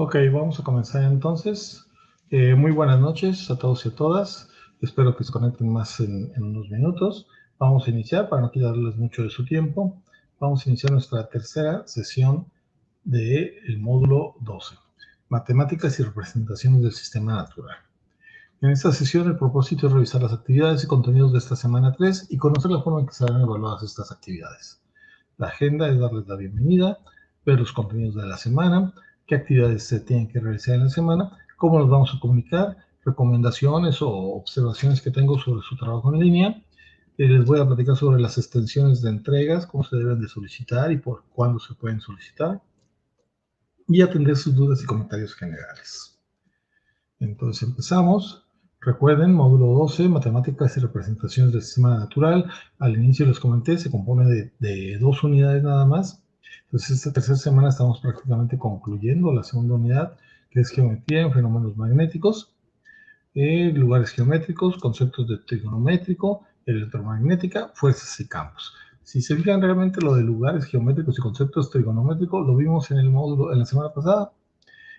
Ok, vamos a comenzar entonces. Muy buenas noches a todos y a todas. Espero que se conecten más en unos minutos. Vamos a iniciar, para no quitarles mucho de su tiempo. Vamos a iniciar nuestra tercera sesión del módulo 12, Matemáticas y representaciones del sistema natural. En esta sesión el propósito es revisar las actividades y contenidos de esta semana 3 y conocer la forma en que serán evaluadas estas actividades. La agenda es darles la bienvenida, ver los contenidos de la semana, qué actividades se tienen que realizar en la semana, cómo los vamos a comunicar, recomendaciones o observaciones que tengo sobre su trabajo en línea. Les voy a platicar sobre las extensiones de entregas, cómo se deben de solicitar y por cuándo se pueden solicitar, y atender sus dudas y comentarios generales. Entonces empezamos. Recuerden, módulo 12, matemáticas y representaciones del sistema natural. Al inicio les comenté, se compone de 2 unidades nada más. Entonces esta tercera semana estamos prácticamente concluyendo la segunda unidad, que es geometría en fenómenos magnéticos, lugares geométricos, conceptos de trigonométrico, electromagnética, fuerzas y campos. Si se fijan, realmente lo de lugares geométricos y conceptos trigonométricos lo vimos en el módulo en la semana pasada.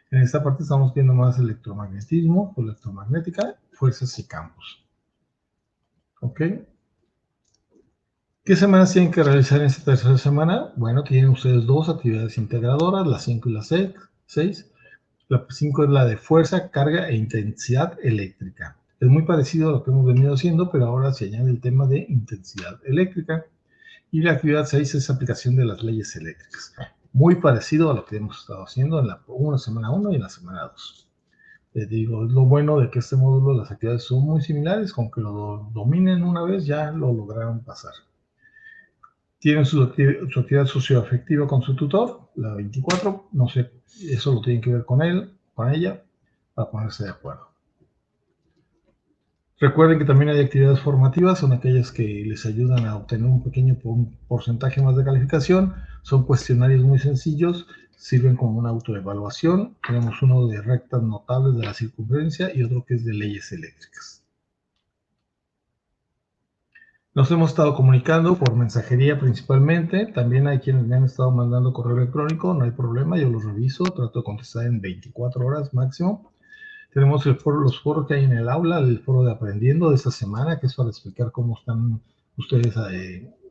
En esta parte estamos viendo más electromagnetismo, electromagnética, fuerzas y campos. ¿Ok? ¿Qué semanas tienen que realizar en esta tercera semana? Bueno, tienen ustedes 2 actividades integradoras, la 5 y la 6. La 5 es la de fuerza, carga e intensidad eléctrica. Es muy parecido a lo que hemos venido haciendo, pero ahora se añade el tema de intensidad eléctrica. Y la actividad 6 es aplicación de las leyes eléctricas. Muy parecido a lo que hemos estado haciendo en la semana 1 y en la semana 2. Les digo, es lo bueno de que este módulo, las actividades son muy similares, con que lo dominen una vez ya lo lograron pasar. Tienen su actividad socioafectiva con su tutor, la 24, no sé, eso lo tienen que ver con él, con ella, para ponerse de acuerdo. Recuerden que también hay actividades formativas, son aquellas que les ayudan a obtener un pequeño porcentaje más de calificación, son cuestionarios muy sencillos, sirven como una autoevaluación. Tenemos uno de rectas notables de la circunferencia y otro que es de leyes eléctricas. Nos hemos estado comunicando por mensajería principalmente, también hay quienes me han estado mandando correo electrónico, no hay problema, yo los reviso, trato de contestar en 24 horas máximo. Tenemos los foros que hay en el aula, el foro de Aprendiendo de esta semana, que es para explicar cómo están ustedes,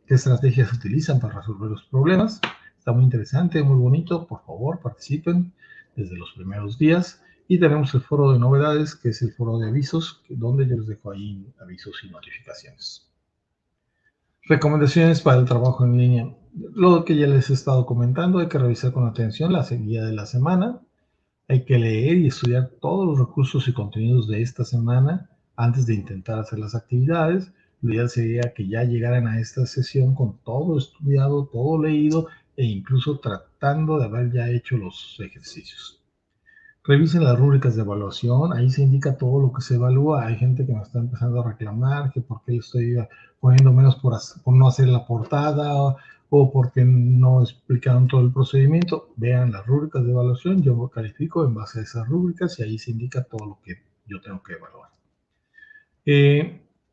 qué estrategias utilizan para resolver los problemas. Está muy interesante, muy bonito, por favor participen desde los primeros días. Y tenemos el foro de novedades, que es el foro de avisos, donde yo les dejo ahí avisos y notificaciones. Recomendaciones para el trabajo en línea. Lo que ya les he estado comentando, hay que revisar con atención la guía de la semana. Hay que leer y estudiar todos los recursos y contenidos de esta semana antes de intentar hacer las actividades. Lo ideal sería que ya llegaran a esta sesión con todo estudiado, todo leído e incluso tratando de haber ya hecho los ejercicios. Revisen las rúbricas de evaluación, ahí se indica todo lo que se evalúa. Hay gente que me está empezando a reclamar que por qué le estoy poniendo menos por no hacer la portada o porque no explicaron todo el procedimiento. Vean las rúbricas de evaluación, yo califico en base a esas rúbricas y ahí se indica todo lo que yo tengo que evaluar.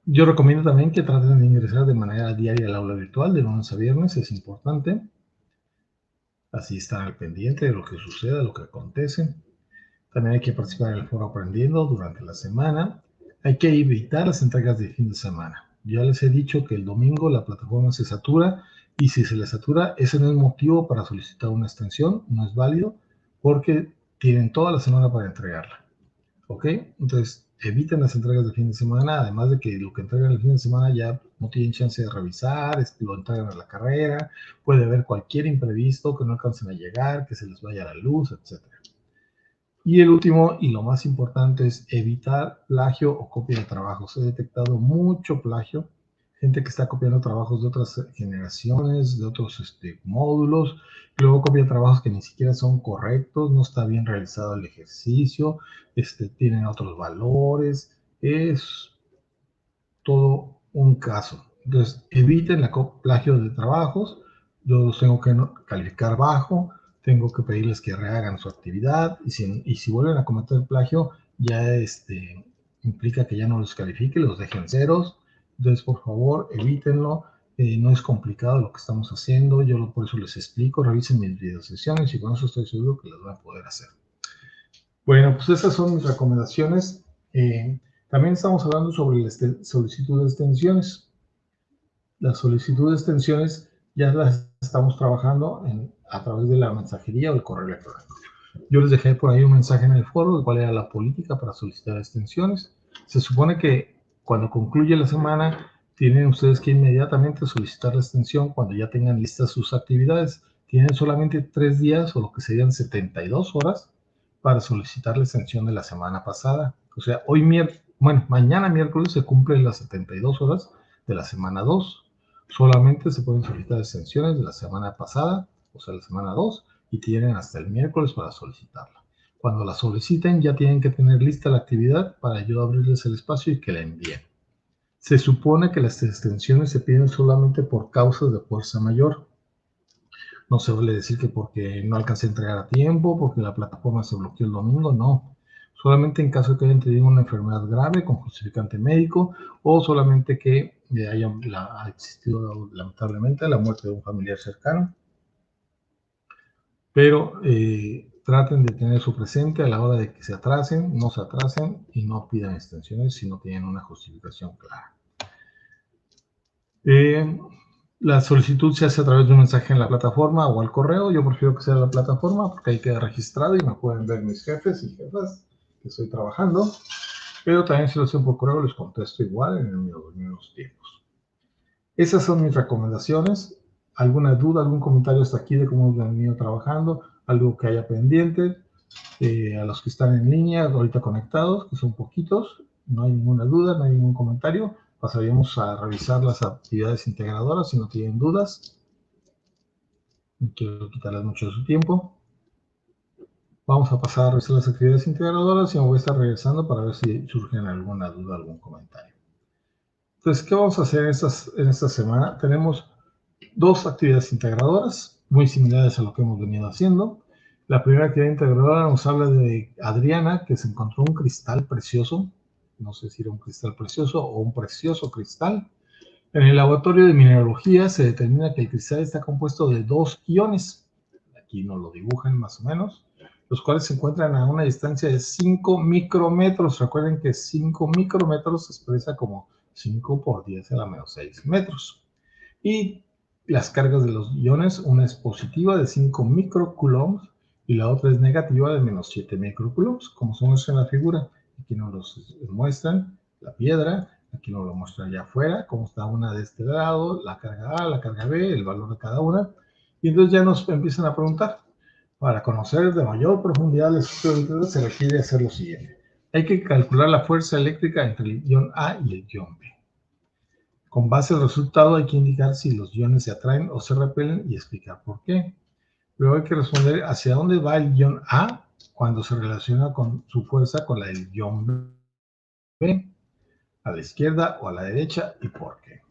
Yo recomiendo también que traten de ingresar de manera diaria al aula virtual, de lunes a viernes, es importante. Así están al pendiente de lo que suceda, lo que acontece. También hay que participar en el foro Aprendiendo durante la semana. Hay que evitar las entregas de fin de semana. Ya les he dicho que el domingo la plataforma se satura y si se le satura, ese no es motivo para solicitar una extensión, no es válido porque tienen toda la semana para entregarla. ¿Ok? Entonces, eviten las entregas de fin de semana, además de que lo que entregan el fin de semana ya no tienen chance de revisar, lo entregan a la carrera, puede haber cualquier imprevisto, que no alcancen a llegar, que se les vaya la luz, etc. Y el último y lo más importante es evitar plagio o copia de trabajos. He detectado mucho plagio, gente que está copiando trabajos de otras generaciones, de otros módulos, luego copia trabajos que ni siquiera son correctos, no está bien realizado el ejercicio, tienen otros valores, es todo un caso. Entonces, eviten el plagio de trabajos, yo los tengo que calificar bajo, tengo que pedirles que rehagan su actividad y si vuelven a cometer plagio, ya implica que ya no los califique, los dejen ceros. Entonces, por favor, evítenlo. No es complicado lo que estamos haciendo, yo por eso les explico, revisen mis videosesiones y con eso estoy seguro que las van a poder hacer. Bueno, pues esas son mis recomendaciones. También estamos hablando sobre la solicitud de extensiones. La solicitud de extensiones ya las estamos trabajando a través de la mensajería o el correo electrónico. Yo les dejé por ahí un mensaje en el foro de cuál era la política para solicitar extensiones. Se supone que cuando concluye la semana tienen ustedes que inmediatamente solicitar la extensión cuando ya tengan listas sus actividades. Tienen solamente 3 días o lo que serían 72 horas para solicitar la extensión de la semana pasada. O sea, mañana miércoles se cumplen las 72 horas de la semana 2. Solamente se pueden solicitar extensiones de la semana pasada, o sea, la semana 2, y tienen hasta el miércoles para solicitarla. Cuando la soliciten ya tienen que tener lista la actividad para yo abrirles el espacio y que la envíen. Se supone que las extensiones se piden solamente por causas de fuerza mayor. No se suele decir que porque no alcancé a entregar a tiempo, porque la plataforma se bloqueó el domingo, no. Solamente en caso de que hayan tenido una enfermedad grave con justificante médico o solamente que ha existido lamentablemente la muerte de un familiar cercano. Pero traten de tener eso presente a la hora de que se atrasen, no se atrasen y no pidan extensiones si no tienen una justificación clara. La solicitud se hace a través de un mensaje en la plataforma o al correo. Yo prefiero que sea la plataforma porque ahí queda registrado y me pueden ver mis jefes y jefas que estoy trabajando. Pero también si lo hacen por correo les contesto igual en los mismos tiempos. Esas son mis recomendaciones. ¿Alguna duda, algún comentario hasta aquí de cómo hemos venido trabajando? ¿Algo que haya pendiente? A los que están en línea, ahorita conectados, que son poquitos, no hay ninguna duda, no hay ningún comentario. Pasaríamos a revisar las actividades integradoras si no tienen dudas. No quiero quitarles mucho de su tiempo. Vamos a pasar a revisar las actividades integradoras y me voy a estar regresando para ver si surge alguna duda, algún comentario. Entonces, ¿qué vamos a hacer en esta semana? Tenemos 2 actividades integradoras, muy similares a lo que hemos venido haciendo. La primera actividad integradora nos habla de Adriana, que se encontró un cristal precioso, no sé si era un cristal precioso o un precioso cristal. En el laboratorio de mineralogía se determina que el cristal está compuesto de 2 iones, aquí nos lo dibujan más o menos, los cuales se encuentran a una distancia de 5 micrómetros. Recuerden que 5 micrómetros se expresa como 5 por 10 a la menos 6 metros. Y las cargas de los iones, una es positiva de 5 microcoulombs y la otra es negativa de menos 7 microcoulombs, como se muestra en la figura. Aquí nos los muestran la piedra, aquí nos lo muestran allá afuera, cómo está una de este lado, la carga A, la carga B, el valor de cada una. Y entonces ya nos empiezan a preguntar, para conocer de mayor profundidad el estudio se requiere hacer lo siguiente. Hay que calcular la fuerza eléctrica entre el ion A y el ion B. Con base al resultado hay que indicar si los iones se atraen o se repelen y explicar por qué. Luego hay que responder hacia dónde va el ion A cuando se relaciona con su fuerza con la del ion B, a la izquierda o a la derecha y por qué.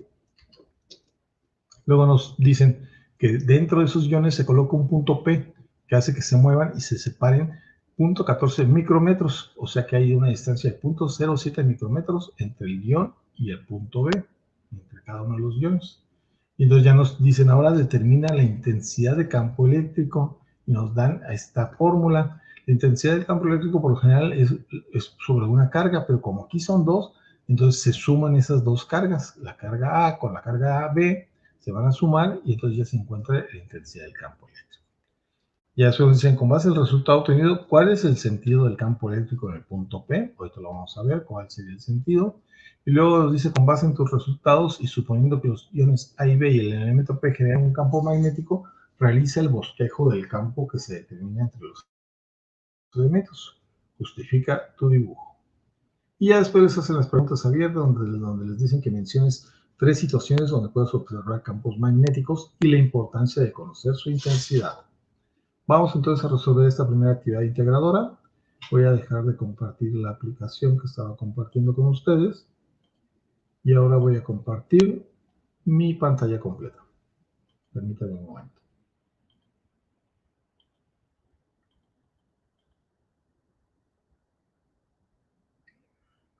Luego nos dicen que dentro de esos iones se coloca un punto P que hace que se muevan y se separen 0.14 micrómetros, o sea que hay una distancia de 0.07 micrómetros entre el ion y el punto B, entre cada uno de los iones. Y entonces ya nos dicen, ahora determina la intensidad de campo eléctrico y nos dan a esta fórmula. La intensidad del campo eléctrico por lo general es sobre una carga, pero como aquí son 2, entonces se suman esas 2 cargas, la carga A con la carga B, se van a sumar y entonces ya se encuentra la intensidad del campo eléctrico. Ya después dicen, con base al resultado obtenido, ¿cuál es el sentido del campo eléctrico en el punto P? Ahorita lo vamos a ver, cuál sería el sentido. Y luego nos dice, con base en tus resultados y suponiendo que los iones A y B y el elemento P generan un campo magnético, realiza el bosquejo del campo que se determina entre los elementos. Justifica tu dibujo. Y ya después les hacen las preguntas abiertas donde les dicen que menciones 3 situaciones donde puedes observar campos magnéticos y la importancia de conocer su intensidad. Vamos entonces a resolver esta primera actividad integradora. Voy a dejar de compartir la aplicación que estaba compartiendo con ustedes. Y ahora voy a compartir mi pantalla completa. Permítanme un momento.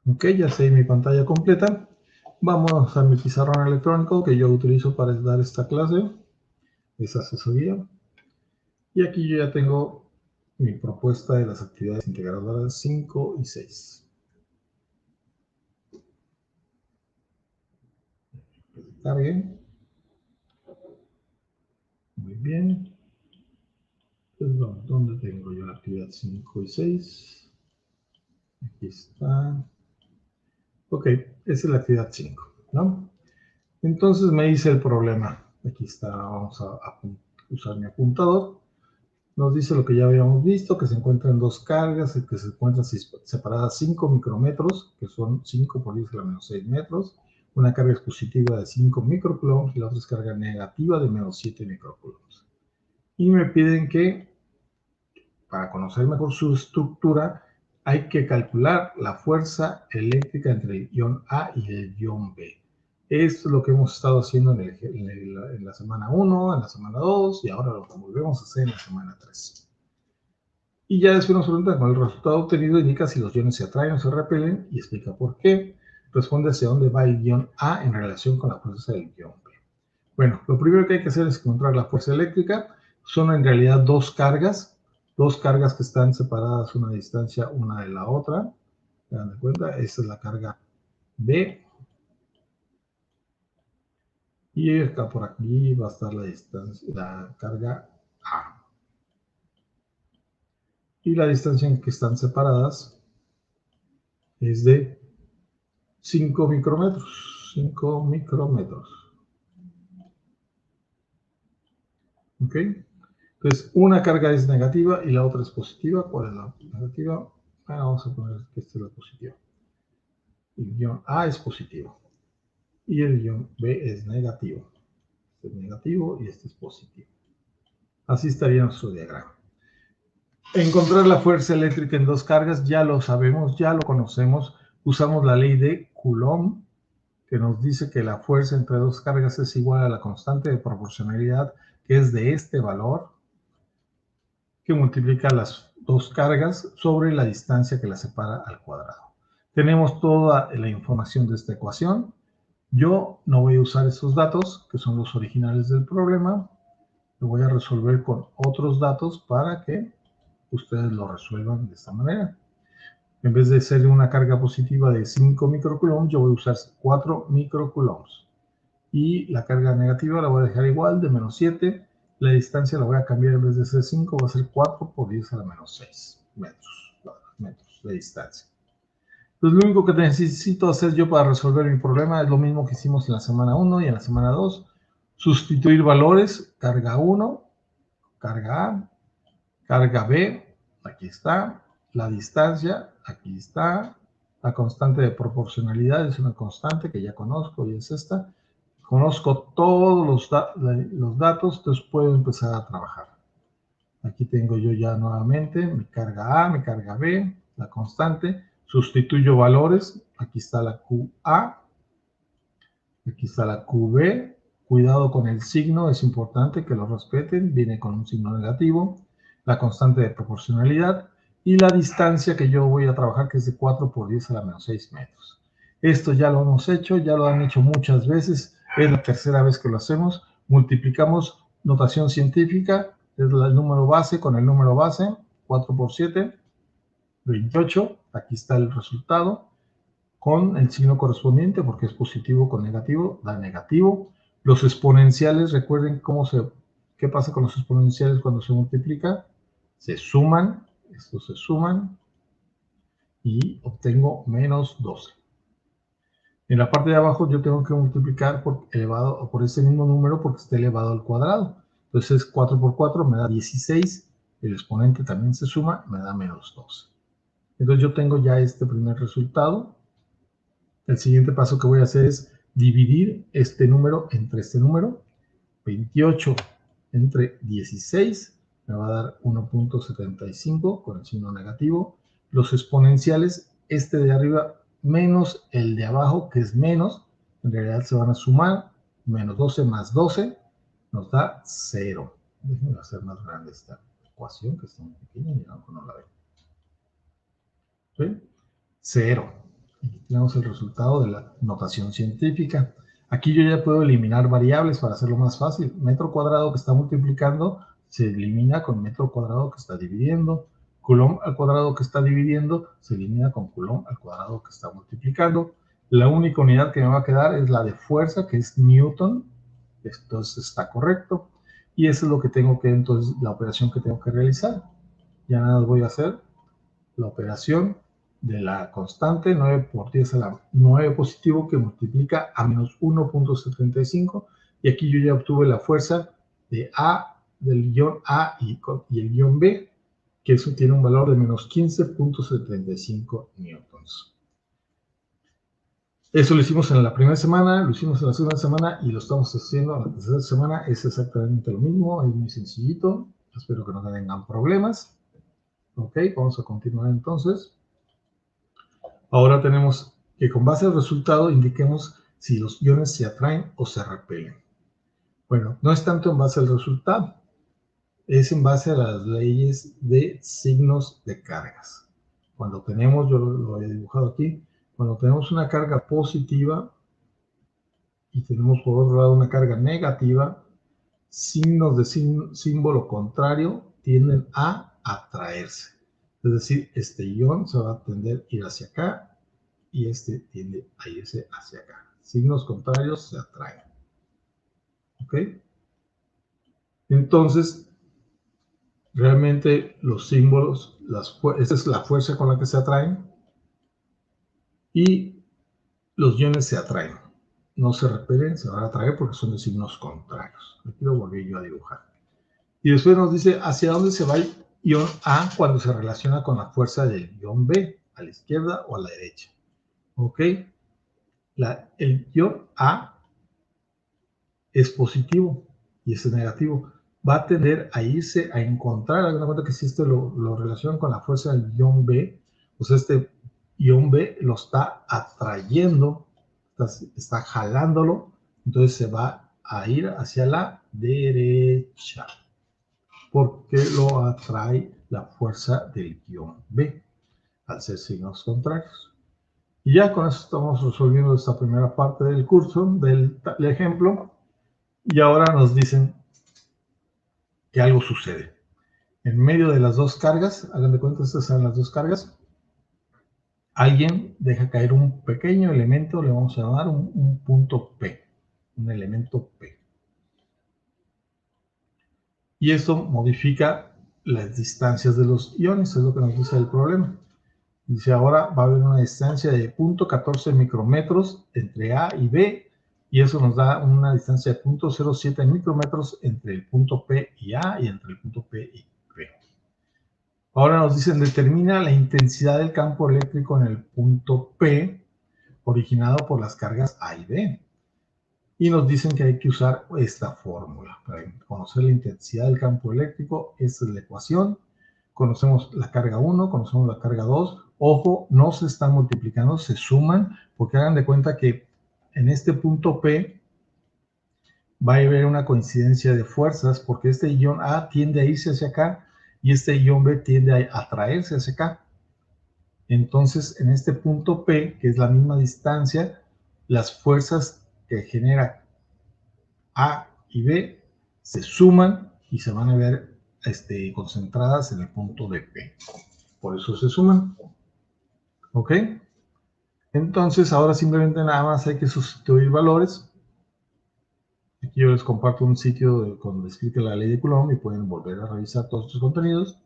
Ok, ya sé mi pantalla completa. Vamos a mi pizarrón electrónico que yo utilizo para dar esta clase, esa asesoría. Y aquí yo ya tengo mi propuesta de las actividades integradoras 5 y 6. Carguen. Muy bien. Entonces, vamos, ¿dónde tengo yo la actividad 5 y 6? Aquí está. Ok, esa es la actividad 5, ¿no? Entonces me dice el problema. Aquí está, vamos a usar mi apuntador. Nos dice lo que ya habíamos visto, que se encuentran dos cargas, que se encuentran separadas 5 micrómetros, que son 5 por 10 a la menos 6 metros. Una carga es positiva de 5 microcoulombs y la otra es carga negativa de menos 7 microcoulombs. Y me piden que, para conocer mejor su estructura, hay que calcular la fuerza eléctrica entre el ion A y el ion B. Esto es lo que hemos estado haciendo en la semana 1, en la semana 2 y ahora lo volvemos a hacer en la semana 3. Y ya después nos preguntan con el resultado obtenido indica si los iones se atraen o se repelen y explica por qué. Responde hacia dónde va el ion A en relación con la fuerza del ion B. Bueno, lo primero que hay que hacer es encontrar la fuerza eléctrica. Son en realidad dos cargas que están separadas una distancia una de la otra. ¿Se dan cuenta? Esta es la carga B. Y acá por aquí va a estar la distancia, la carga A. Y la distancia en que están separadas es de 5 micrómetros. 5 micrómetros. ¿Ok? Entonces, una carga es negativa y la otra es positiva. ¿Cuál es la negativa? Bueno, vamos a poner que esta es la positiva. El ion A es positivo y el ion B es negativo. Este es negativo y este es positivo. Así estaría nuestro diagrama. Encontrar la fuerza eléctrica en dos cargas ya lo sabemos, ya lo conocemos. Usamos la ley de Coulomb, que nos dice que la fuerza entre dos cargas es igual a la constante de proporcionalidad, que es de este valor, que multiplica las dos cargas sobre la distancia que las separa al cuadrado. Tenemos toda la información de esta ecuación. Yo no voy a usar esos datos, que son los originales del problema. Lo voy a resolver con otros datos para que ustedes lo resuelvan de esta manera. En vez de ser una carga positiva de 5 microcoulombs, yo voy a usar 4 microcoulombs. Y la carga negativa la voy a dejar igual, de menos 7. La distancia la voy a cambiar, en vez de ser 5, va a ser 4 por 10 a la menos 6 metros de distancia. Entonces, lo único que necesito hacer yo para resolver mi problema es lo mismo que hicimos en la semana 1 y en la semana 2. Sustituir valores, carga 1, carga A, carga B, aquí está, la distancia, aquí está, la constante de proporcionalidad es una constante que ya conozco y es esta. Conozco todos los datos, entonces puedo empezar a trabajar. Aquí tengo yo ya nuevamente mi carga A, mi carga B, la constante. Sustituyo valores. Aquí está la QA. Aquí está la QB. Cuidado con el signo, es importante que lo respeten. Viene con un signo negativo. La constante de proporcionalidad. Y la distancia que yo voy a trabajar, que es de 4 por 10 a la menos 6 metros. Esto ya lo hemos hecho, ya lo han hecho muchas veces. Es la tercera vez que lo hacemos. Multiplicamos notación científica. Es el número base con el número base. 4 por 7, 28. Aquí está el resultado con el signo correspondiente, porque es positivo con negativo, da negativo. Los exponenciales, recuerden qué pasa con los exponenciales cuando se multiplica. Se suman, estos se suman, y obtengo menos 12. En la parte de abajo yo tengo que multiplicar por ese mismo número porque está elevado al cuadrado. Entonces 4 por 4 me da 16, el exponente también se suma, me da menos 12. Entonces yo tengo ya este primer resultado. El siguiente paso que voy a hacer es dividir este número entre este número. 28 entre 16 me va a dar 1.75 con el signo negativo. Los exponenciales, este de arriba menos el de abajo, que es menos, en realidad se van a sumar. Menos 12 más 12 nos da 0. Déjenme hacer más grande esta ecuación, que está muy pequeña y no la veo. ¿Sí? 0. Aquí tenemos el resultado de la notación científica. Aquí yo ya puedo eliminar variables para hacerlo más fácil. Metro cuadrado que está multiplicando se elimina con metro cuadrado que está dividiendo. Coulomb al cuadrado que está dividiendo se elimina con Coulomb al cuadrado que está multiplicando. La única unidad que me va a quedar es la de fuerza, que es Newton. Entonces está correcto. Y eso es lo que tengo que, entonces, la operación que tengo que realizar. Ya nada más voy a hacer la operación de la constante 9 por 10 a la 9 positivo que multiplica a menos 1.75. Y aquí yo ya obtuve la fuerza de A, del guión A y el guión B, que eso tiene un valor de menos 15.75 newtons. Eso lo hicimos en la primera semana, lo hicimos en la segunda semana y lo estamos haciendo en la tercera semana. Es exactamente lo mismo, es muy sencillito. Espero que no tengan problemas. Ok, vamos a continuar entonces. Ahora tenemos que con base al resultado indiquemos si los iones se atraen o se repelen. Bueno, no es tanto en base al resultado, es en base a las leyes de signos de cargas. Cuando tenemos, yo lo he dibujado aquí, cuando tenemos una carga positiva y tenemos por otro lado una carga negativa, signos de símbolo contrario tienden a atraerse. Es decir, este ion se va a tender a ir hacia acá y este tiende a irse hacia acá. Signos contrarios se atraen. ¿Ok? Entonces, realmente los símbolos, esta es la fuerza con la que se atraen y los iones se atraen. No se repelen, se van a atraer porque son de signos contrarios. Aquí lo volví yo a dibujar. Y después nos dice hacia dónde se va el ion A cuando se relaciona con la fuerza del ion B, a la izquierda o a la derecha. ¿Ok? El ion A es positivo y este es negativo. Va a tender a irse a encontrar, hagan cuenta que si esto lo relacionan con la fuerza del ion B, pues este ion B lo está atrayendo, está jalándolo, entonces se va a ir hacia la derecha, porque lo atrae la fuerza del ion B, al ser signos contrarios. Y ya con eso estamos resolviendo esta primera parte del curso, del ejemplo. Y ahora nos dicen que algo sucede. En medio de las dos cargas, hagan de cuenta, estas son las dos cargas, alguien deja caer un pequeño elemento, le vamos a llamar un punto P, un elemento P. Y esto modifica las distancias de los iones, es lo que nos dice el problema. Dice, ahora va a haber una distancia de 0.14 micrometros entre A y B, y eso nos da una distancia de 0.07 micrometros entre el punto P y A y entre el punto P y B. Ahora nos dicen, determina la intensidad del campo eléctrico en el punto P, originado por las cargas A y B. Y nos dicen que hay que usar esta fórmula para conocer la intensidad del campo eléctrico. Esta es la ecuación. Conocemos la carga 1, conocemos la carga 2. Ojo, no se están multiplicando, se suman, porque hagan de cuenta que en este punto P va a haber una coincidencia de fuerzas, porque este ion A tiende a irse hacia acá y este ion B tiende a atraerse hacia acá. Entonces, en este punto P, que es la misma distancia, las fuerzas que genera A y B se suman y se van a ver concentradas en el punto de P. Por eso se suman. ¿Ok? Entonces, ahora simplemente nada más hay que sustituir valores. Aquí yo les comparto un sitio donde explica la ley de Coulomb y pueden volver a revisar todos estos contenidos.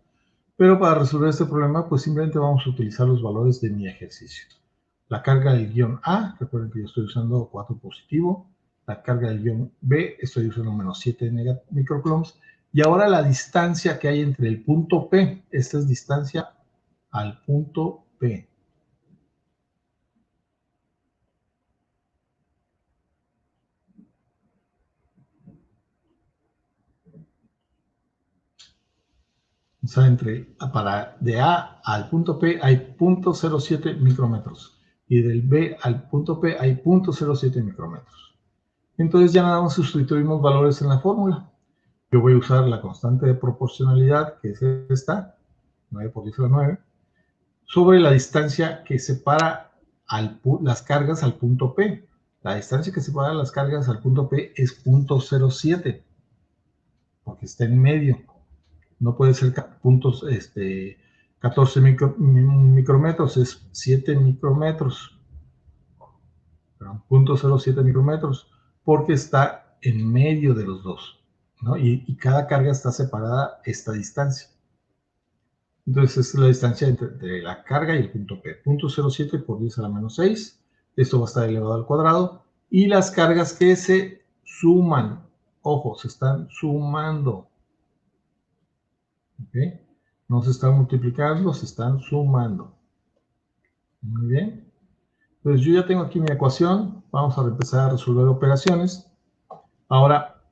Pero para resolver este problema, pues simplemente vamos a utilizar los valores de mi ejercicio. La carga del guión A, recuerden que yo estoy usando 4 positivo. La carga del guión B, estoy usando menos 7 microcoulombs. Y ahora la distancia que hay entre el punto P, esta es distancia al punto P. O sea, de A al punto P hay 0.07 micrómetros. Y del B al punto P hay 0.07 micrómetros. Entonces ya nada más sustituimos valores en la fórmula. Yo voy a usar la constante de proporcionalidad, que es esta, 9 por 10 a la 9, sobre la distancia que separa las cargas al punto P. La distancia que separa las cargas al punto P es 0.07, porque está en medio. No puede ser puntos, 14 micrómetros, es 7 micrómetros. 0.07 micrómetros, porque está en medio de los dos, ¿no? Y cada carga está separada esta distancia. Entonces, esta es la distancia entre la carga y el punto P. 0.07 por 10 a la menos 6. Esto va a estar elevado al cuadrado. Y las cargas que se suman, ojo, se están sumando. ¿Okay? No se están multiplicando, se están sumando. Muy bien. Pues yo ya tengo aquí mi ecuación. Vamos a empezar a resolver operaciones. Ahora,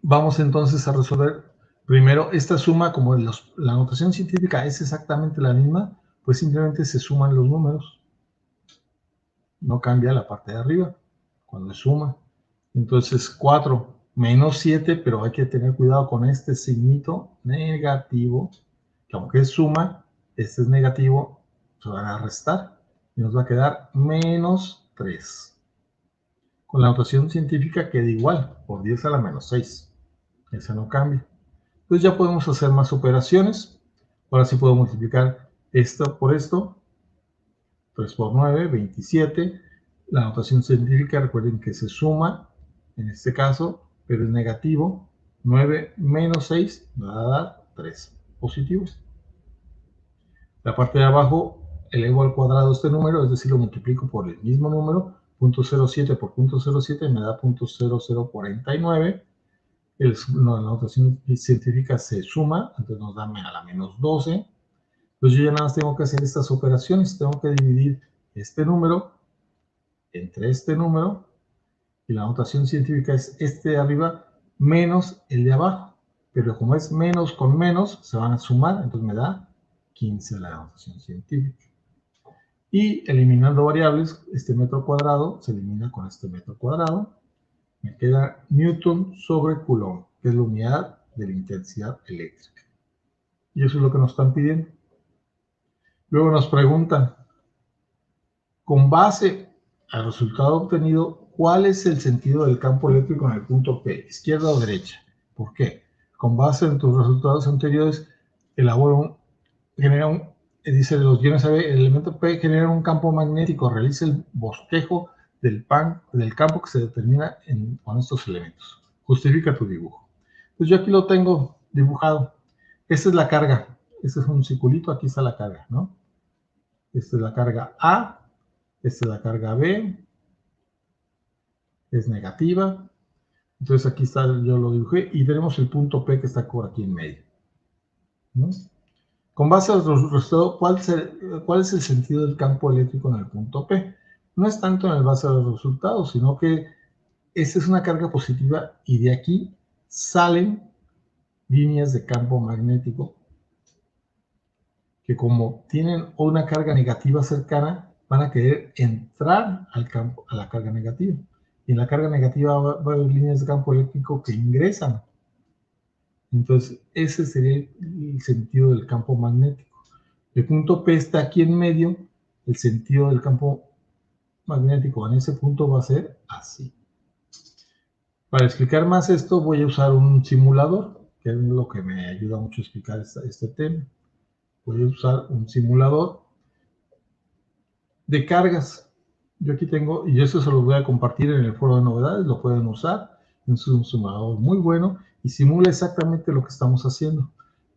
vamos entonces a resolver primero esta suma. Como la notación científica es exactamente la misma, pues simplemente se suman los números. No cambia la parte de arriba cuando se suma. Entonces 4 menos 7, pero hay que tener cuidado con este signito negativo, que aunque es suma, este es negativo, se van a restar y nos va a quedar menos 3. Con la notación científica queda igual, por 10 a la menos 6. Esa no cambia. Entonces ya podemos hacer más operaciones. Ahora sí puedo multiplicar esto por esto. 3 por 9, 27. La notación científica, recuerden que se suma, en este caso, pero es negativo. 9 menos 6 me va a dar 3 positivos. La parte de abajo elevo al cuadrado este número, es decir, lo multiplico por el mismo número. 0.07 por 0.07 me da 0.0049. La notación científica se suma, entonces nos da a la menos 12. Entonces yo ya nada más tengo que hacer estas operaciones. Tengo que dividir este número entre este número, y la notación científica es este de arriba menos el de abajo. Pero como es menos con menos, se van a sumar, entonces me da 15 la notación científica. Y eliminando variables, este metro cuadrado se elimina con este metro cuadrado. Me queda Newton sobre Coulomb, que es la unidad de la intensidad eléctrica. Y eso es lo que nos están pidiendo. Luego nos preguntan, con base al resultado obtenido, ¿cuál es el sentido del campo eléctrico en el punto P? ¿Izquierda o derecha? ¿Por qué? Con base en tus resultados anteriores, dice de los guiones AB, el elemento P genera un campo magnético, realiza el bosquejo del campo que se determina con estos elementos. Justifica tu dibujo. Pues yo aquí lo tengo dibujado. Esta es la carga. Este es un circulito, aquí está la carga, ¿no? Esta es la carga A, esta es la carga B, es negativa. Entonces aquí está, yo lo dibujé, y tenemos el punto P que está por aquí en medio, ¿no? Con base al resultado, ¿cuál es el sentido del campo eléctrico en el punto P? No es tanto en el base a los resultados, sino que esta es una carga positiva y de aquí salen líneas de campo magnético que, como tienen una carga negativa cercana, van a querer entrar al campo, a la carga negativa. Y en la carga negativa va a haber líneas de campo eléctrico que ingresan. Entonces, ese sería el sentido del campo magnético. El punto P está aquí en medio. El sentido del campo magnético en ese punto va a ser así. Para explicar más esto, voy a usar un simulador, que es lo que me ayuda mucho a explicar este tema. Voy a usar un simulador de cargas. Yo aquí tengo, y eso se los voy a compartir en el foro de novedades, lo pueden usar. Es un simulador muy bueno y simula exactamente lo que estamos haciendo.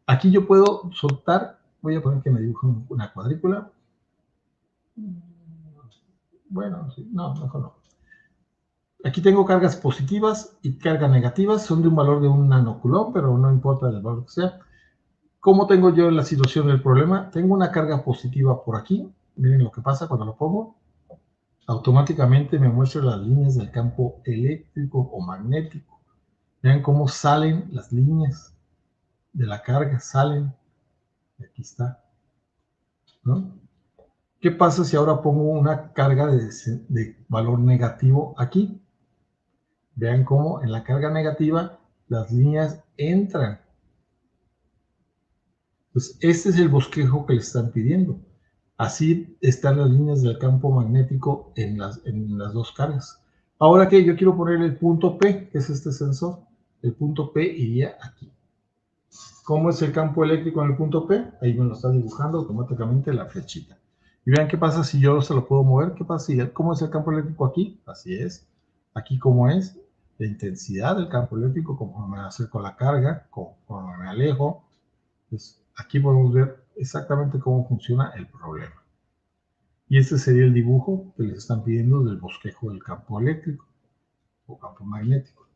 Aquí yo puedo soltar, voy a poner que me dibuje una cuadrícula. Bueno, sí, no, mejor no. Aquí tengo cargas positivas y cargas negativas, son de un valor de 1 nanocoulomb, pero no importa el valor que sea. ¿Cómo tengo yo la situación del problema? Tengo una carga positiva por aquí. Miren lo que pasa cuando lo pongo. Automáticamente me muestra las líneas del campo eléctrico o magnético. Vean cómo salen las líneas de la carga, salen. Aquí está, ¿no? ¿Qué pasa si ahora pongo una carga de valor negativo aquí? Vean cómo en la carga negativa las líneas entran. Pues este es el bosquejo que le están pidiendo. Así están las líneas del campo magnético en las dos cargas. Ahora que yo quiero poner el punto P, que es este sensor, el punto P iría aquí. ¿Cómo es el campo eléctrico en el punto P? Ahí me lo está dibujando automáticamente la flechita. Y vean qué pasa si yo se lo puedo mover. ¿Qué pasa si, cómo es el campo eléctrico aquí? Así es. Aquí cómo es la intensidad del campo eléctrico, cómo me acerco a la carga, cómo me alejo. Pues aquí podemos ver exactamente cómo funciona el problema. Y este sería el dibujo que les están pidiendo del bosquejo del campo eléctrico o campo magnético.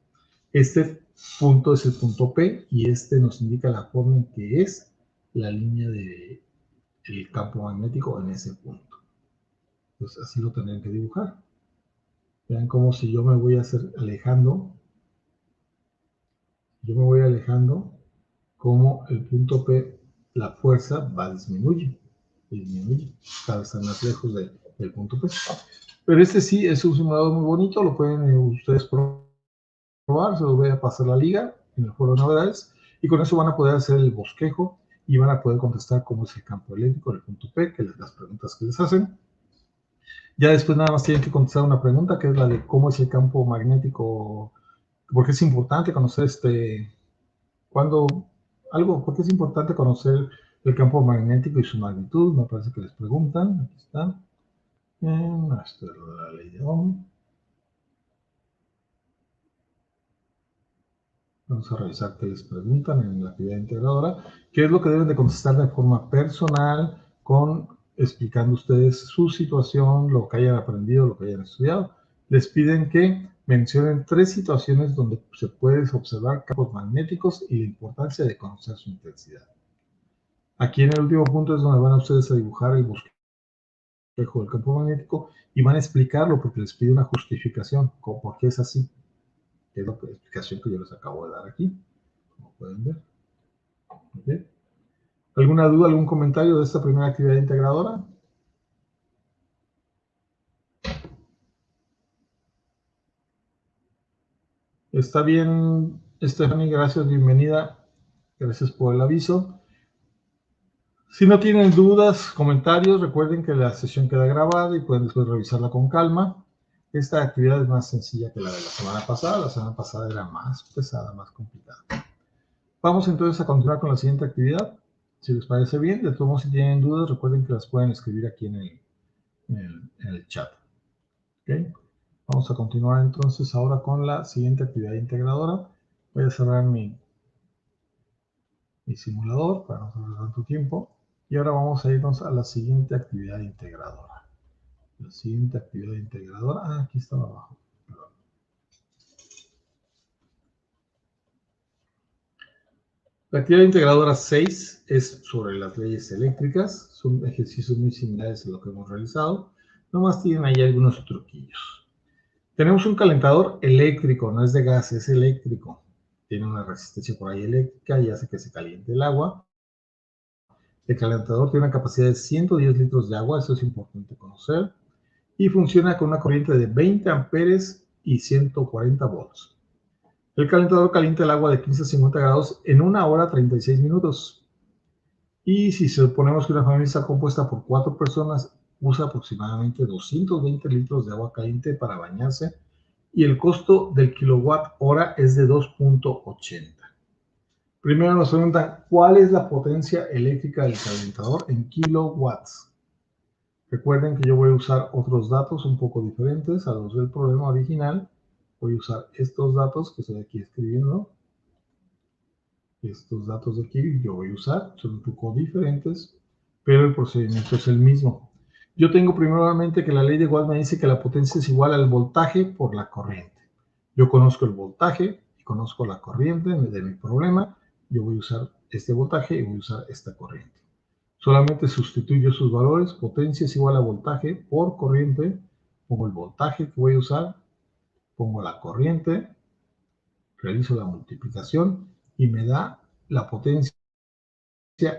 Este punto es el punto P y este nos indica la forma en que es la línea del campo magnético en ese punto. Pues así lo tendrían que dibujar. Vean cómo si yo me voy alejando, como el punto P, la fuerza va disminuye, cada vez están más lejos del punto P. Pero este sí es un simulador muy bonito, lo pueden ustedes probar, se los voy a pasar la liga en el foro de novedades, y con eso van a poder hacer el bosquejo y van a poder contestar cómo es el campo eléctrico del punto P, que es las preguntas que les hacen. Ya después nada más tienen que contestar una pregunta, que es la de cómo es el campo magnético, porque es importante conocer porque es importante conocer el campo magnético y su magnitud. Me parece que les preguntan, aquí está, esto es lo de la ley de Ohm. Vamos a revisar qué les preguntan en la actividad integradora, qué es lo que deben de contestar de forma personal, explicando ustedes su situación, lo que hayan aprendido, lo que hayan estudiado. Les piden que mencionen 3 situaciones donde se pueden observar campos magnéticos y la importancia de conocer su intensidad. Aquí en el último punto es donde van a ustedes a dibujar el bosquejo del campo magnético y van a explicarlo porque les pide una justificación, por qué es así, que es la explicación que yo les acabo de dar aquí, como pueden ver. ¿Okay? ¿Alguna duda, algún comentario de esta primera actividad integradora? Está bien, Stephanie, gracias, bienvenida. Gracias por el aviso. Si no tienen dudas, comentarios, recuerden que la sesión queda grabada y pueden después revisarla con calma. Esta actividad es más sencilla que la de la semana pasada. La semana pasada era más pesada, más complicada. Vamos entonces a continuar con la siguiente actividad. Si les parece bien, de todos modos, si tienen dudas, recuerden que las pueden escribir aquí en el chat. ¿Okay? Vamos a continuar entonces ahora con la siguiente actividad integradora. Voy a cerrar mi simulador para no perder tanto tiempo. Y ahora vamos a irnos a la siguiente actividad integradora. La siguiente actividad integradora, aquí está abajo. Perdón. La actividad integradora 6 es sobre las leyes eléctricas. Son ejercicios muy similares a lo que hemos realizado. Nomás tienen ahí algunos truquillos. Tenemos un calentador eléctrico, no es de gas, es eléctrico. Tiene una resistencia por ahí eléctrica y hace que se caliente el agua. El calentador tiene una capacidad de 110 litros de agua, eso es importante conocer. Y funciona con una corriente de 20 amperes y 140 volts. El calentador calienta el agua de 15 a 50 grados en 1 hora 36 minutos. Y si suponemos que una familia está compuesta por 4 personas, usa aproximadamente 220 litros de agua caliente para bañarse y el costo del kilowatt hora es de 2.80. Primero nos preguntan, ¿cuál es la potencia eléctrica del calentador en kilowatts? Recuerden que yo voy a usar otros datos un poco diferentes a los del problema original. Voy a usar estos datos que estoy aquí escribiendo. Estos datos de aquí yo voy a usar, son un poco diferentes, pero el procedimiento es el mismo. Yo tengo primeramente que la ley de Watt me dice que la potencia es igual al voltaje por la corriente. Yo conozco el voltaje y conozco la corriente de mi problema. Yo voy a usar este voltaje y voy a usar esta corriente. Solamente sustituyo sus valores, potencia es igual a voltaje por corriente, pongo el voltaje que voy a usar, pongo la corriente, realizo la multiplicación y me da la potencia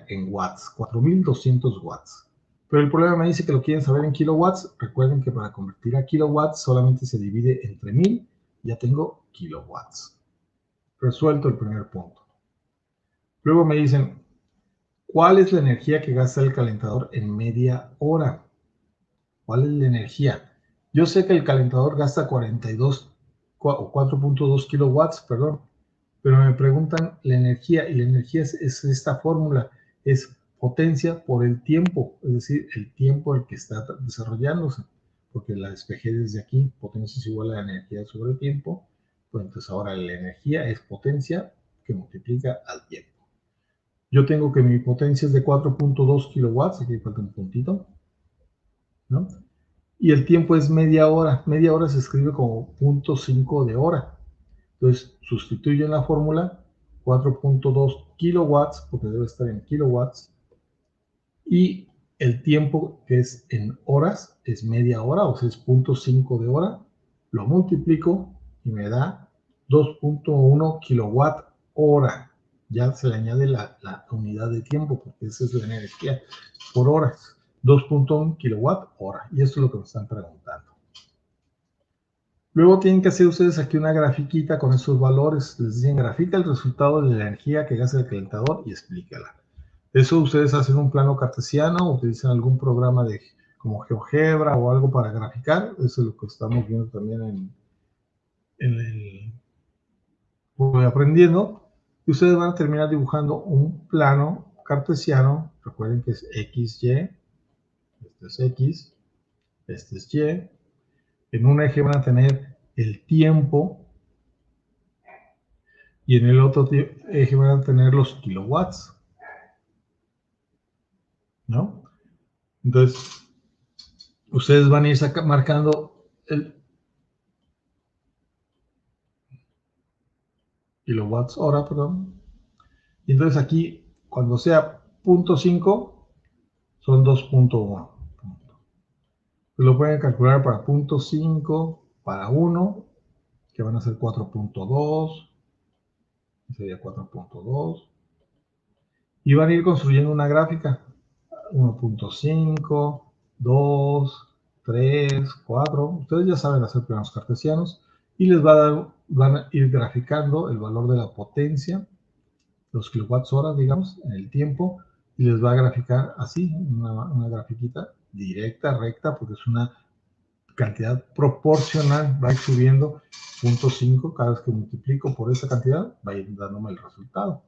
en watts, 4200 watts. Pero el problema me dice que lo quieren saber en kilowatts. Recuerden que para convertir a kilowatts solamente se divide entre 1000, ya tengo kilowatts. Resuelto el primer punto. Luego me dicen, ¿cuál es la energía que gasta el calentador en media hora? ¿Cuál es la energía? Yo sé que el calentador gasta 4.2 kilowatts, perdón, pero me preguntan la energía, y la energía es esta fórmula, es potencia por el tiempo, es decir, el tiempo el que está desarrollándose, porque la despejé desde aquí, potencia es igual a la energía sobre el tiempo, pues entonces ahora la energía es potencia que multiplica al tiempo. Yo tengo que mi potencia es de 4.2 kilowatts, aquí falta un puntito, ¿no? Y el tiempo es media hora se escribe como 0.5 de hora. Entonces sustituyo en la fórmula 4.2 kilowatts, porque debe estar en kilowatts, y el tiempo que es en horas es media hora, o sea, es 0.5 de hora, lo multiplico y me da 2.1 kilowatt hora. Ya se le añade la unidad de tiempo, porque esa es la energía por horas. 2.1 kilowatt hora, y esto es lo que me están preguntando. Luego tienen que hacer ustedes aquí una grafiquita con esos valores. Les dicen, grafica el resultado de la energía que gasta el calentador y explícala. Eso ustedes hacen un plano cartesiano, utilizan algún programa como GeoGebra o algo para graficar. Eso es lo que estamos viendo también en el Voy Aprendiendo. Y ustedes van a terminar dibujando un plano cartesiano. Recuerden que es XY. Este es X. Este es Y. En un eje van a tener el tiempo. Y en el otro eje van a tener los kilowatts, ¿no? Entonces, ustedes van a ir marcando el kilowatts hora, perdón. Y entonces aquí, cuando sea 0.5, son 2.1. Lo pueden calcular para 0.5, para 1, que van a ser 4.2, sería 4.2. Y van a ir construyendo una gráfica. 1.5, 2, 3, 4. Ustedes ya saben hacer planos cartesianos y les van a ir graficando el valor de la potencia, los kilowatts horas, digamos, en el tiempo, y les va a graficar así, una grafiquita directa, recta, porque es una cantidad proporcional, va a ir subiendo 0.5, cada vez que multiplico por esa cantidad, va a ir dándome el resultado,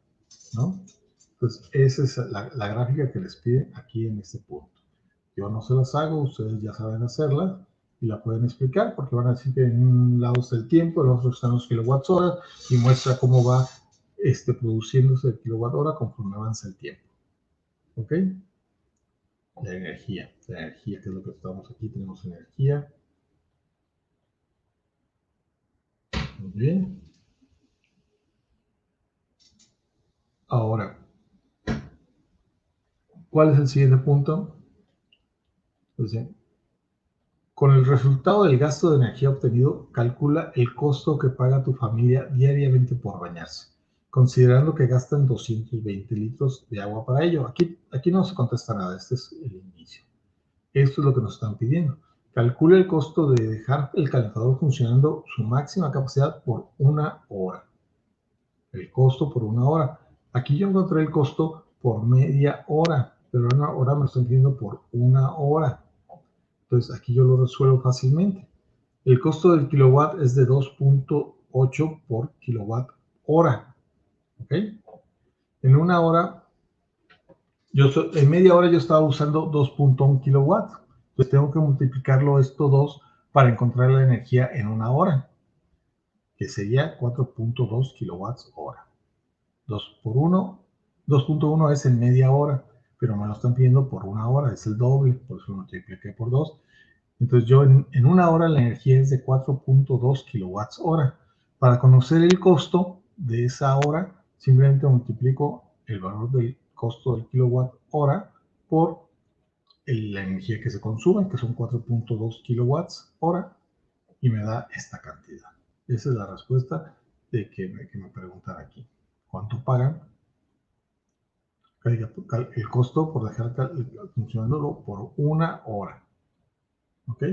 ¿no? Entonces, esa es la gráfica que les pide aquí en este punto. Yo no se las hago, ustedes ya saben hacerlas y la pueden explicar, porque van a decir que en un lado está el tiempo, en el otro están los kilowatts hora, y muestra cómo va produciéndose el kilowatt hora conforme avanza el tiempo. ¿Ok? La energía, que es lo que estamos aquí, tenemos energía. Muy bien. Ahora, ¿cuál es el siguiente punto? Pues, con el resultado del gasto de energía obtenido, calcula el costo que paga tu familia diariamente por bañarse, considerando que gastan 220 litros de agua para ello. Aquí no se contesta nada, este es el inicio. Esto es lo que nos están pidiendo. Calcula el costo de dejar el calentador funcionando su máxima capacidad por una hora. El costo por una hora. Aquí yo encontré el costo por media hora, pero ahora me lo están pidiendo por una hora. Entonces aquí yo lo resuelvo fácilmente. El costo del kilowatt es de 2.8 por kilowatt hora. ¿Ok? En una hora, en media hora yo estaba usando 2.1 kilowatts. Entonces tengo que multiplicarlo esto 2 para encontrar la energía en una hora, que sería 4.2 kilowatts hora. 2 por 1, 2.1 es en media hora, pero me lo están pidiendo por una hora, es el doble, por eso lo multipliqué por 2. Entonces yo en una hora la energía es de 4.2 kilowatts hora. Para conocer el costo de esa hora, simplemente multiplico el valor del costo del kilowatt hora por la energía que se consume, que son 4.2 kilowatts hora, y me da esta cantidad. Esa es la respuesta de que me preguntan aquí. ¿Cuánto pagan? El costo por dejar funcionándolo por una hora. ¿Ok?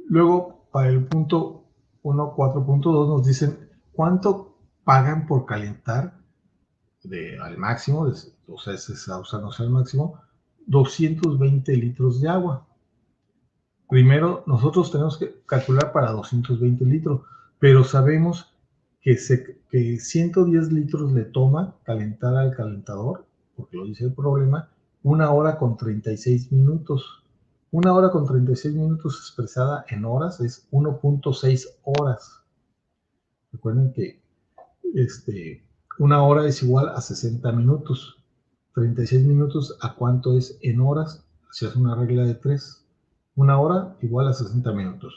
Luego, para el punto 1.4.2 nos dicen cuánto pagan por calentar al máximo, o sea, se está usándose al máximo, 220 litros de agua. Primero, nosotros tenemos que calcular para 220 litros, pero sabemos que 110 litros le toma calentar al calentador, porque lo dice el problema, 1 hora con 36 minutos. 1 hora con 36 minutos expresada en horas es 1.6 horas. Recuerden que 1 hora es igual a 60 minutos. 36 minutos, ¿a cuánto es en horas? Se hace una regla de 3. 1 hora igual a 60 minutos.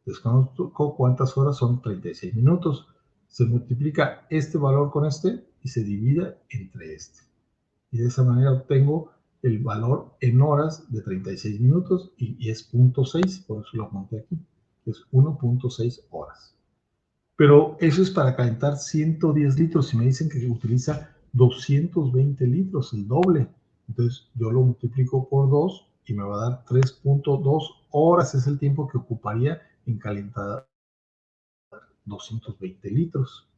Desconozco cuántas horas son 36 minutos. Se multiplica este valor con este y se divide entre este. Y de esa manera obtengo el valor en horas de 36 minutos y es 0.6, por eso lo apunté aquí. Es 1.6 horas. Pero eso es para calentar 110 litros. Si me dicen que utiliza 220 litros, el doble, entonces yo lo multiplico por 2 y me va a dar 3.2 horas. Es el tiempo que ocuparía en calentar 220 litros.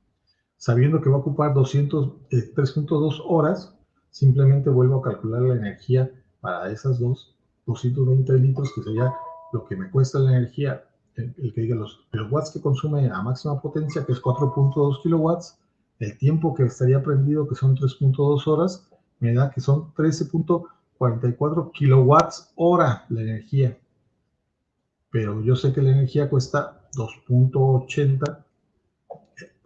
Sabiendo que va a ocupar 3.2 horas, simplemente vuelvo a calcular la energía para esas 220 litros, que sería lo que me cuesta la energía, el que diga los watts que consume a máxima potencia, que es 4.2 kilowatts, el tiempo que estaría prendido, que son 3.2 horas, me da que son 13.44 kilowatts hora la energía. Pero yo sé que la energía cuesta 2.80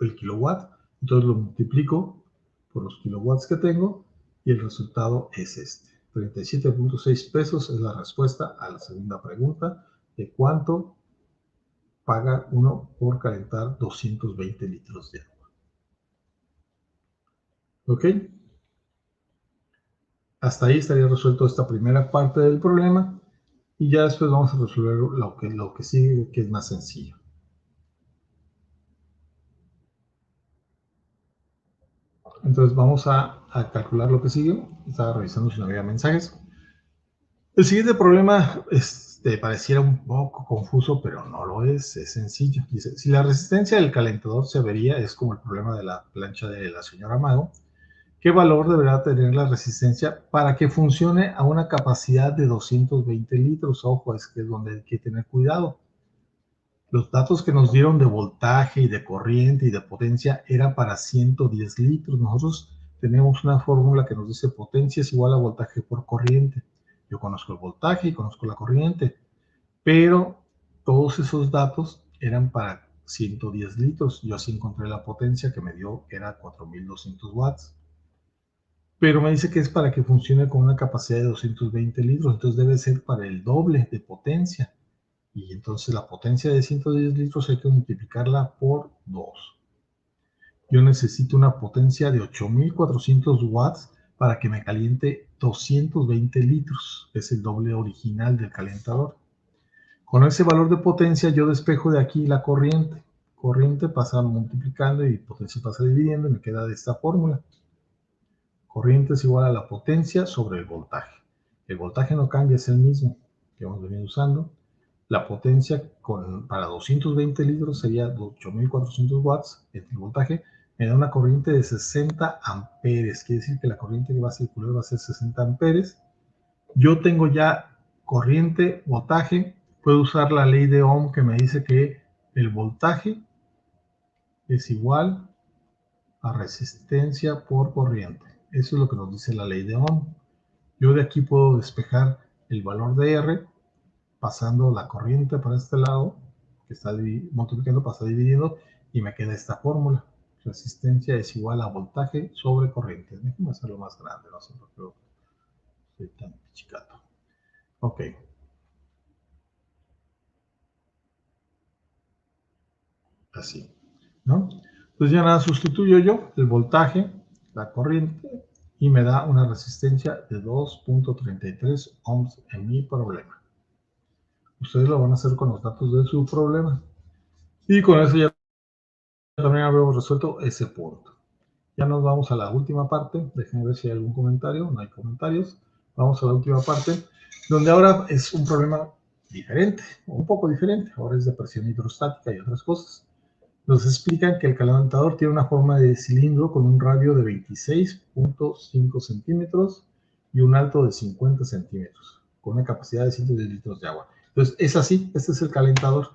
el kilowatt, entonces lo multiplico por los kilowatts que tengo y el resultado es este. 37.6 pesos es la respuesta a la segunda pregunta de cuánto paga uno por calentar 220 litros de agua. ¿Ok? Hasta ahí estaría resuelto esta primera parte del problema y ya después vamos a resolver lo que sigue, que es más sencillo. Entonces vamos a calcular lo que sigue. Estaba revisando si no había mensajes. El siguiente problema pareciera un poco confuso, pero no lo es sencillo. Dice, si la resistencia del calentador se avería, es como el problema de la plancha de la señora Mago, ¿qué valor deberá tener la resistencia para que funcione a una capacidad de 220 litros? Ojo, es que es donde hay que tener cuidado. Los datos que nos dieron de voltaje y de corriente y de potencia eran para 110 litros. Nosotros tenemos una fórmula que nos dice potencia es igual a voltaje por corriente. Yo conozco el voltaje y conozco la corriente, pero todos esos datos eran para 110 litros. Yo así encontré la potencia que me dio, era 4200 watts. Pero me dice que es para que funcione con una capacidad de 220 litros, entonces debe ser para el doble de potencia. Y entonces la potencia de 110 litros hay que multiplicarla por 2. Yo necesito una potencia de 8400 watts para que me caliente 220 litros, que es el doble original del calentador. Con ese valor de potencia yo despejo de aquí la corriente. Corriente pasa multiplicando y potencia pasa dividiendo y me queda de esta fórmula. Corriente es igual a la potencia sobre el voltaje. El voltaje no cambia, es el mismo que hemos venido usando. La potencia para 220 litros sería 8400 watts. El voltaje me da una corriente de 60 amperes. Quiere decir que la corriente que va a circular va a ser 60 amperes. Yo tengo ya corriente, voltaje. Puedo usar la ley de Ohm que me dice que el voltaje es igual a resistencia por corriente. Eso es lo que nos dice la ley de Ohm. Yo de aquí puedo despejar el valor de R pasando la corriente para este lado, que está multiplicando, pasa dividiendo, y me queda esta fórmula. Resistencia es igual a voltaje sobre corriente. Déjenme hacerlo más grande, no sé por qué soy tan chicato. Ok. Así, ¿no? Entonces ya nada, sustituyo yo el voltaje, la corriente, y me da una resistencia de 2.33 ohms en mi problema. Ustedes lo van a hacer con los datos de su problema. Y con eso ya también habíamos resuelto ese punto. Ya nos vamos a la última parte. Déjenme ver si hay algún comentario. No hay comentarios. Vamos a la última parte, donde ahora es un problema diferente, un poco diferente. Ahora es de presión hidrostática y otras cosas. Nos explican que el calentador tiene una forma de cilindro con un radio de 26.5 centímetros y un alto de 50 centímetros, con una capacidad de 110 litros de agua. Entonces, es así, este es el calentador.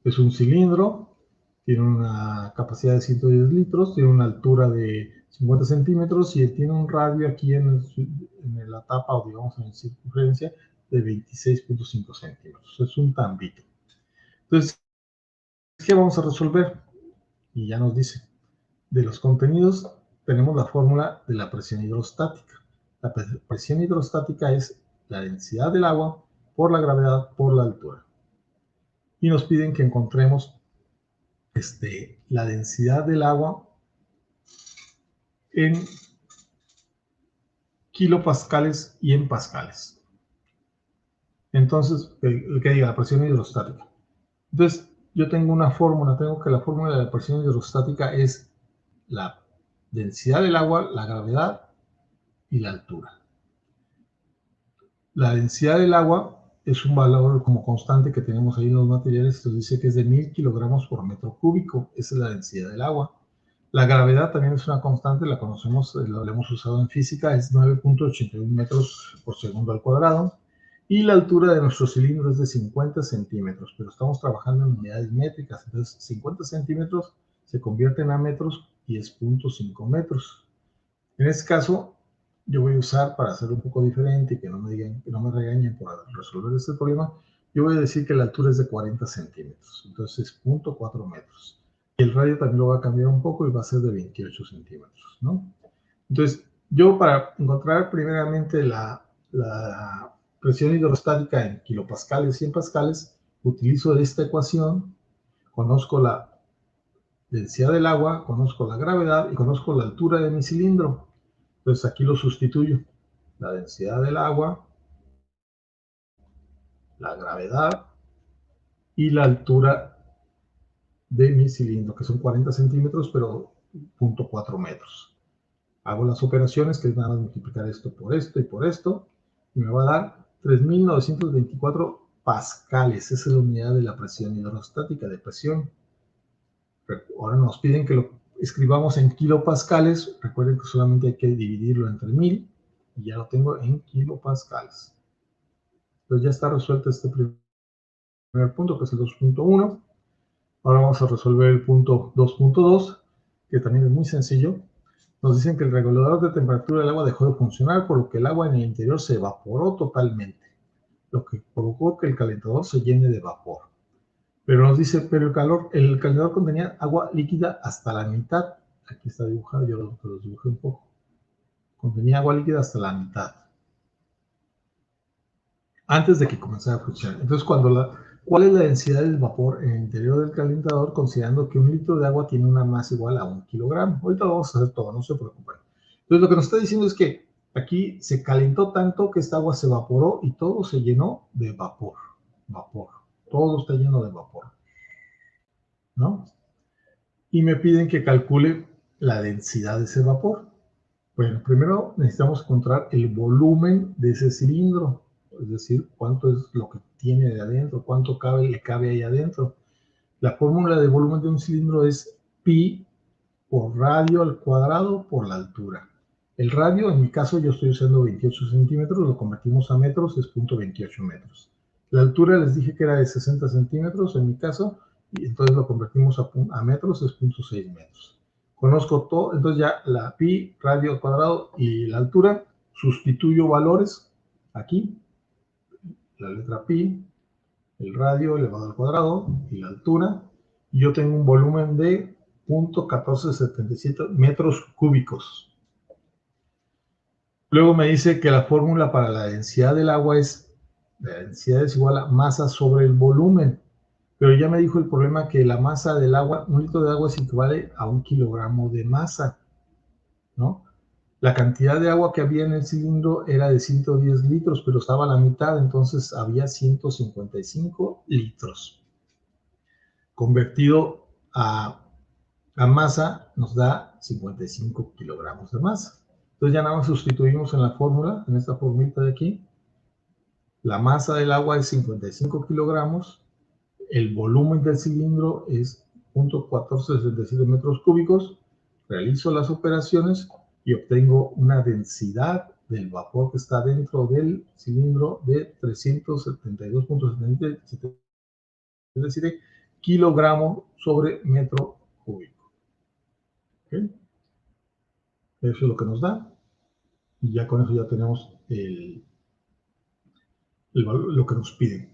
Es un cilindro, tiene una capacidad de 110 litros, tiene una altura de 50 centímetros y tiene un radio aquí en la tapa, o digamos en la circunferencia, de 26.5 centímetros. Es un tambito. Entonces, ¿qué vamos a resolver? Y ya nos dice, de los contenidos tenemos la fórmula de la presión hidrostática. La presión hidrostática es la densidad del agua por la gravedad por la altura. Y nos piden que encontremos la densidad del agua en kilopascales y en pascales. Entonces, el que diga la presión hidrostática. Entonces, yo tengo una fórmula, tengo que la fórmula de la presión hidrostática es la densidad del agua, la gravedad y la altura. La densidad del agua es un valor como constante que tenemos ahí en los materiales, que dice que es de 1000 kilogramos por metro cúbico. Esa es la densidad del agua. La gravedad también es una constante, la conocemos, la hemos usado en física, es 9.81 metros por segundo al cuadrado. Y la altura de nuestro cilindro es de 50 centímetros, pero estamos trabajando en unidades métricas. Entonces, 50 centímetros se convierten a metros y es 0.5 metros. En este caso, yo voy a usar, para hacer un poco diferente y que no me digan, que no me regañen por resolver este problema, yo voy a decir que la altura es de 40 centímetros, entonces es 0.4 metros. Y el radio también lo va a cambiar un poco y va a ser de 28 centímetros, ¿no? Entonces, yo para encontrar primeramente la presión hidrostática en kilopascales y en pascales, utilizo esta ecuación, conozco la densidad del agua, conozco la gravedad y conozco la altura de mi cilindro. Entonces aquí lo sustituyo. La densidad del agua, la gravedad y la altura de mi cilindro, que son 40 centímetros, pero 0.4 metros. Hago las operaciones, que es nada más multiplicar esto y por esto, y me va a dar 3.924 pascales. Esa es la unidad de la presión hidrostática, de presión. Ahora nos piden que lo escribamos en kilopascales. Recuerden que solamente hay que dividirlo entre 1000 y ya lo tengo en kilopascales. Entonces ya está resuelto este primer punto, que es el 2.1. Ahora vamos a resolver el punto 2.2, que también es muy sencillo. Nos dicen que el regulador de temperatura del agua dejó de funcionar, por lo que el agua en el interior se evaporó totalmente, lo que provocó que el calentador se llene de vapor. Pero nos dice, pero el calentador contenía agua líquida hasta la mitad. Aquí está dibujado, yo lo dibujé un poco. Contenía agua líquida hasta la mitad, antes de que comenzara a funcionar. Entonces, ¿cuál es la densidad del vapor en el interior del calentador, considerando que un litro de agua tiene una masa igual a 1 kilogramo? Ahorita lo vamos a hacer todo, no se preocupen. Entonces, lo que nos está diciendo es que aquí se calentó tanto que esta agua se evaporó y todo se llenó de vapor. Vapor. Todo está lleno de vapor, ¿no? Y me piden que calcule la densidad de ese vapor. Bueno, primero necesitamos encontrar el volumen de ese cilindro, es decir, cuánto es lo que tiene de adentro, cuánto le cabe ahí adentro. La fórmula de volumen de un cilindro es pi por radio al cuadrado por la altura. El radio, en mi caso, yo estoy usando 28 centímetros, lo convertimos a metros, es 0.28 metros. La altura les dije que era de 60 centímetros, en mi caso, y entonces lo convertimos a metros, es 0.6 metros. Conozco todo, entonces ya la pi, radio al cuadrado y la altura, sustituyo valores aquí, la letra pi, el radio elevado al cuadrado y la altura, y yo tengo un volumen de 0.1477 metros cúbicos. Luego me dice que la fórmula para la densidad del agua la densidad es igual a masa sobre el volumen, pero ya me dijo el problema que la masa del agua, un litro de agua es equivale a 1 kilogramo de masa, ¿no? La cantidad de agua que había en el cilindro era de 110 litros, pero estaba a la mitad, entonces había 155 litros. Convertido a masa nos da 55 kilogramos de masa. Entonces ya nada más sustituimos en la fórmula, en esta formita de aquí. La masa del agua es 55 kilogramos, el volumen del cilindro es 0.1467 metros cúbicos, realizo las operaciones y obtengo una densidad del vapor que está dentro del cilindro de 372.77, es decir, kilogramo sobre metro cúbico. ¿Okay? Eso es lo que nos da. Y ya con eso ya tenemos lo que nos piden.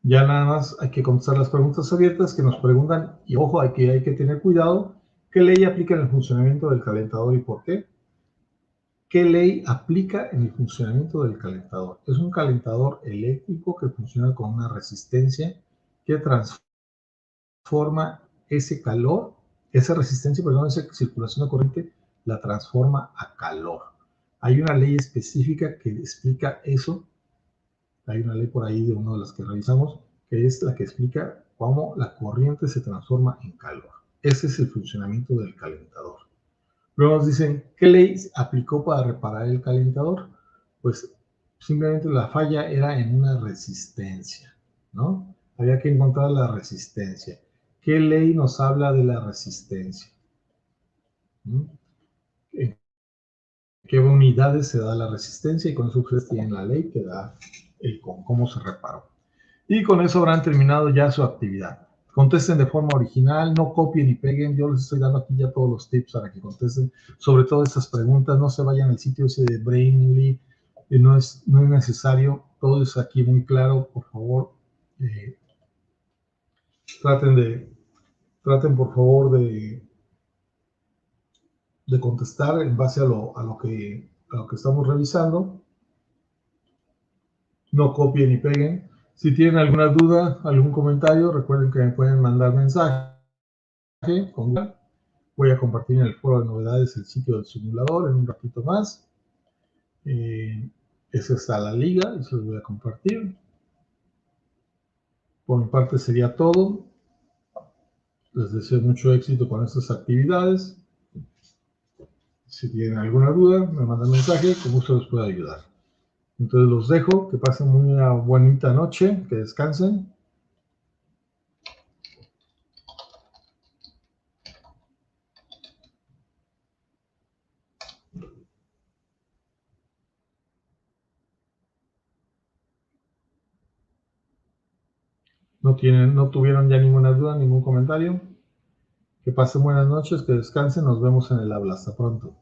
Ya nada más hay que contestar las preguntas abiertas que nos preguntan, y ojo, hay que tener cuidado, ¿qué ley aplica en el funcionamiento del calentador y por qué? ¿Qué ley aplica en el funcionamiento del calentador? Es un calentador eléctrico que funciona con una resistencia que transforma ese calor, esa resistencia, perdón, esa circulación de corriente, la transforma a calor. Hay una ley específica que explica eso. Hay una ley por ahí de una de las que revisamos, que es la que explica cómo la corriente se transforma en calor. Ese es el funcionamiento del calentador. Luego nos dicen, ¿qué ley aplicó para reparar el calentador? Pues simplemente la falla era en una resistencia, ¿no? Había que encontrar la resistencia. ¿Qué ley nos habla de la resistencia? ¿En qué unidades se da la resistencia? Y con eso ustedes tienen la ley que da cómo se reparó. Y con eso habrán terminado ya su actividad. Contesten de forma original, no copien y peguen. Yo les estoy dando aquí ya todos los tips para que contesten sobre todo estas preguntas. No se vayan al sitio ese de Brainly, no es necesario. Todo es aquí muy claro. Por favor, traten por favor de contestar en base a lo que estamos revisando. No copien y peguen. Si tienen alguna duda, algún comentario, recuerden que me pueden mandar mensaje. Voy a compartir en el foro de novedades el sitio del simulador en un ratito más. Esa está la liga y se los voy a compartir. Por mi parte sería todo. Les deseo mucho éxito con estas actividades. Si tienen alguna duda, me mandan mensaje, con gusto les puedo ayudar. Entonces los dejo, que pasen una bonita noche, que descansen. No tuvieron ya ninguna duda, ningún comentario. Que pasen buenas noches, que descansen, nos vemos en el aula. Hasta pronto.